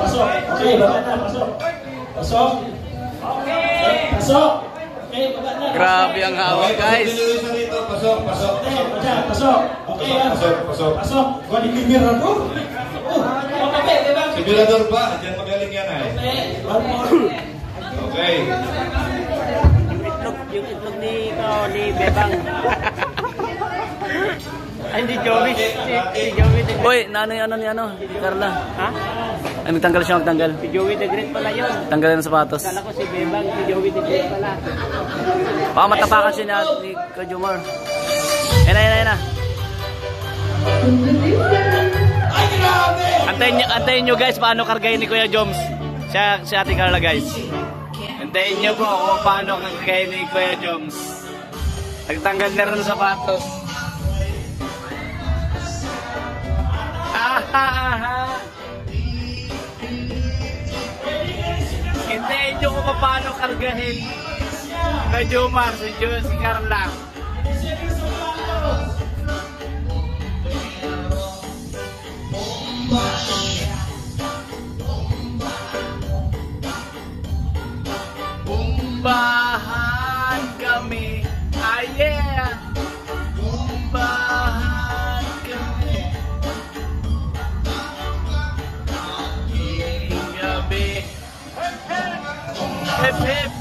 Pasok. Okay, baba na. Pasok. Pasok. Okay. Pasok. Okay, baba na. Grabe ang hawak, guys. Pasok. Pasok. Pasok. Okay, pasok. Pasok. Pasok. Kuha ni Miran. Okay, diba? Si Mirador ba? Diyan magaling yan eh. Okay. Yung itlog ni Bebang. Ay, hindi Joey. Si Joey the Great. Uy, ano ni Carla. Ha? Ay, magtanggal siya, magtanggal. Si Joey the Great pala yun. Tanggalin ng sapatos. Kala ko si Bebang, si Joey the Great pala. Baka matapakan siya ni Kajumar. Ayun na. Ay, grabe! Antayin nyo guys, paano kargayin ni Kuya Joms. Si Ate Carla guys. Antayin nyo po kung paano kargayin ni Kuya Joms. Nagtanggal na rin ng sapatos. Hintayin nyo kung paano kargahin kay Jomar, si Carla. Bumbahan kami, yeah. Bumbahan kami. Aking gabi. Hip hip.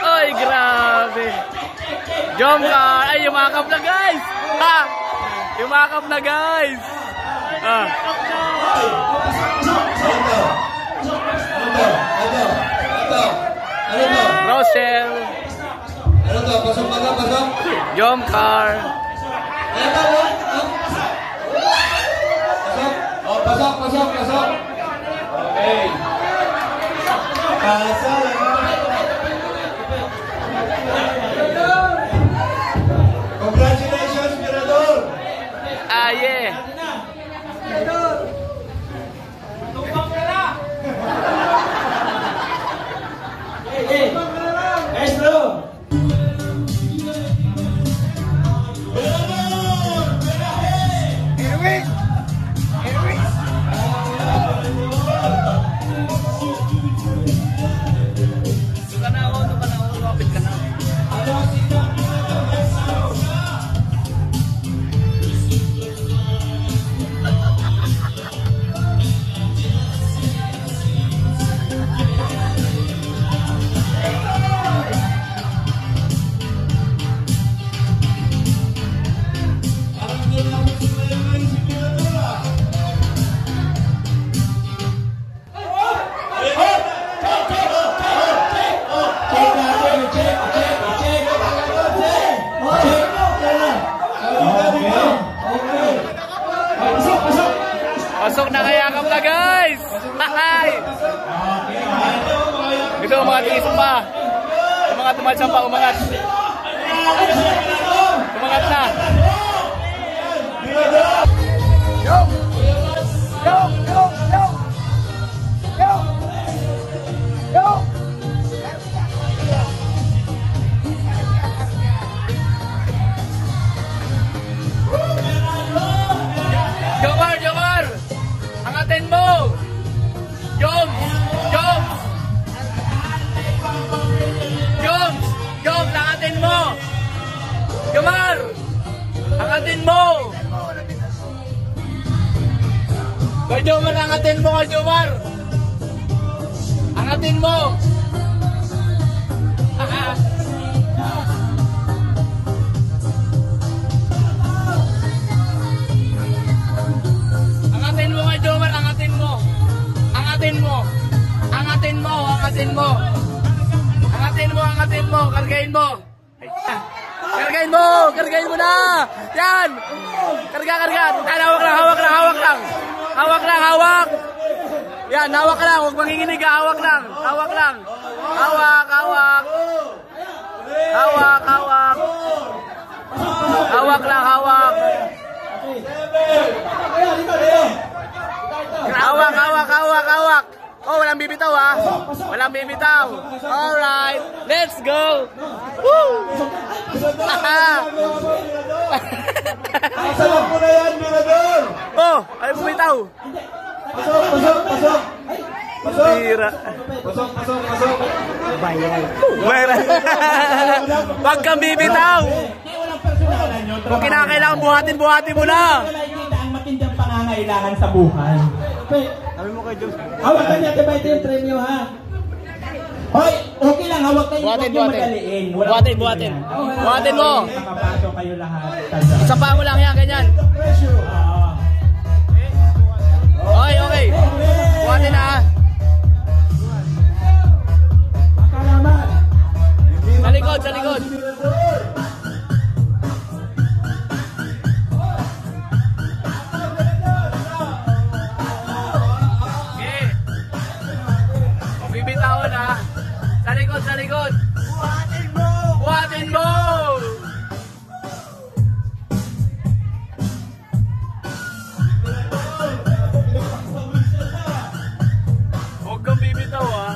Ay, grabe. Jomcar, ay yumakap na guys. Ha! Yumakap na guys. Ah. Rosel. Ano to? Pasok. Jomcar. Pasok. Okay. Pasok. Congratulations, Mirador! Ah, yeah. Hey, guys, bro. Kapit ka na. Pasok na kaya kap na guys! Hi! Ito mga tingis pa. Umangat pa, umangat. Umangat na. Yo! Jomar! Angatin mo! Joms! Angatin mo! Jomar! Angatin mo! Kay Jomar, angatin mo kay Jomar! Angatin mo! Angatin mo kay Jomar, angatin mo! Angatin mo! Kargain mo! Kargain mo na! Yan! Karga! Hawak lang! Yan, hawak lang! Huwag manginginig, hawak lang! Hawak! Hawak! Oh, walang bibitaw ha. Walang bibitaw. Alright. Let's go. Woo! Asalan mo na yan, Mirador! Oh, ay bumitaw. Pasok, pasok, pasok! Pasok! Tira. Pasok, pasok, pasok! Wala. Wag kang bibitaw. Walang personalan yun. Kung kinakailangan buhatin mo na. Wala kita ang matindang pangangailangan sa buhay. Sabi mo kay Diyos. Hawakan niya, diba ito yung premyo ha? Hoy, okay lang, hawak kayo. Buhatin, huwag niyo buhatin. madaliin. Walang Buhatin, problema buhatin. yan. Buhatin mo. Makapasok kayo lahat. Isa pa mo lang yan, ganyan. Okay, okay. Buhatin na ha. Sa likod, sa likod. Okay. Bibitawan ha. Sa likod, sa likod. Buhatin mo! Buhatin mo! Huwag kang bibitaw ha.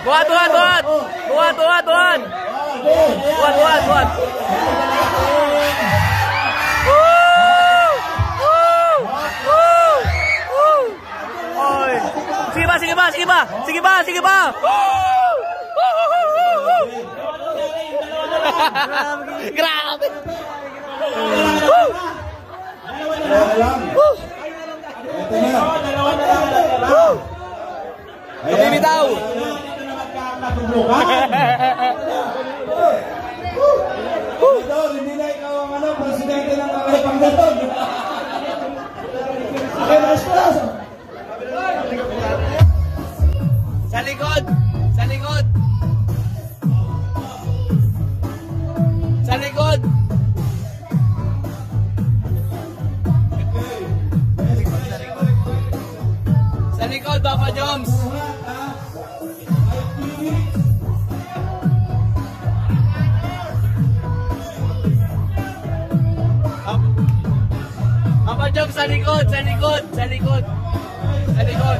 Buhat, buhat, buhat! Buhat, buhat, buhat! Buhat, buhat, buhat! Woo! Woo! Woo! Woo! Oy! Sige ba, sige ba, sige ba! Sige ba, sige ba! Woo! Grabe! Woo! Woo! Ito na! Woo! Bibitaw! Mirador, hindi na ikaw ang presidente ng Panggatog! Sa likod! Sa likod! Sa likod! Sa likod, Papa Joms! Papa Joms, sa likod! Sa likod! Sa likod! Sa likod!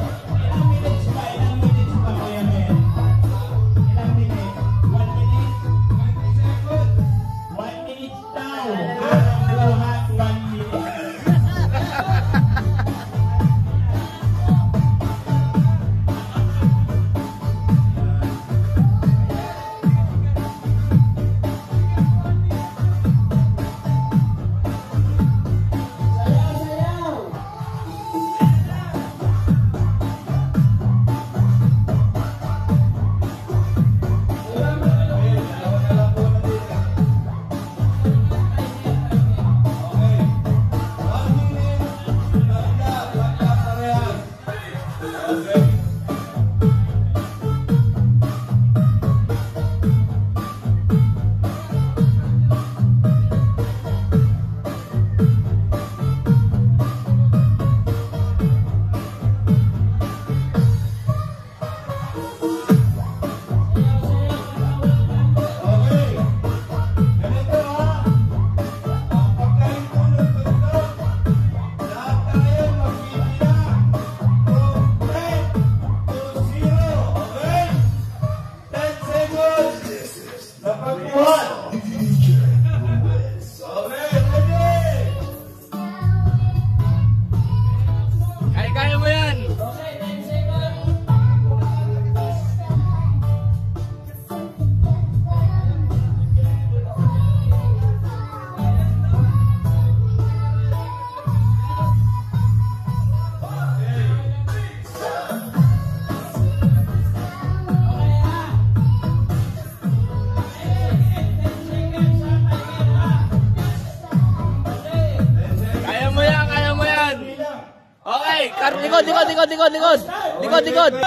likod, likod, likod, likod. Likod, likod. 5,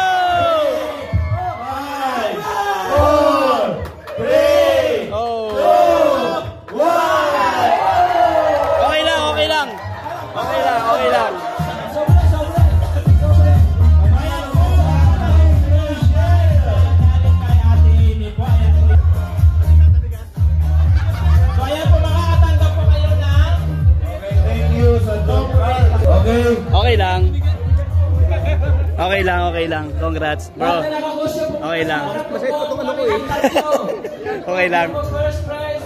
4, 3, Oh. 2, 1. Okay lang, okay lang. Okay lang, okay lang. Thank you sa top prize. Okay. Okay lang. Okay lang, okay lang. Congrats, bro. Okay lang. Okay lang. First prize.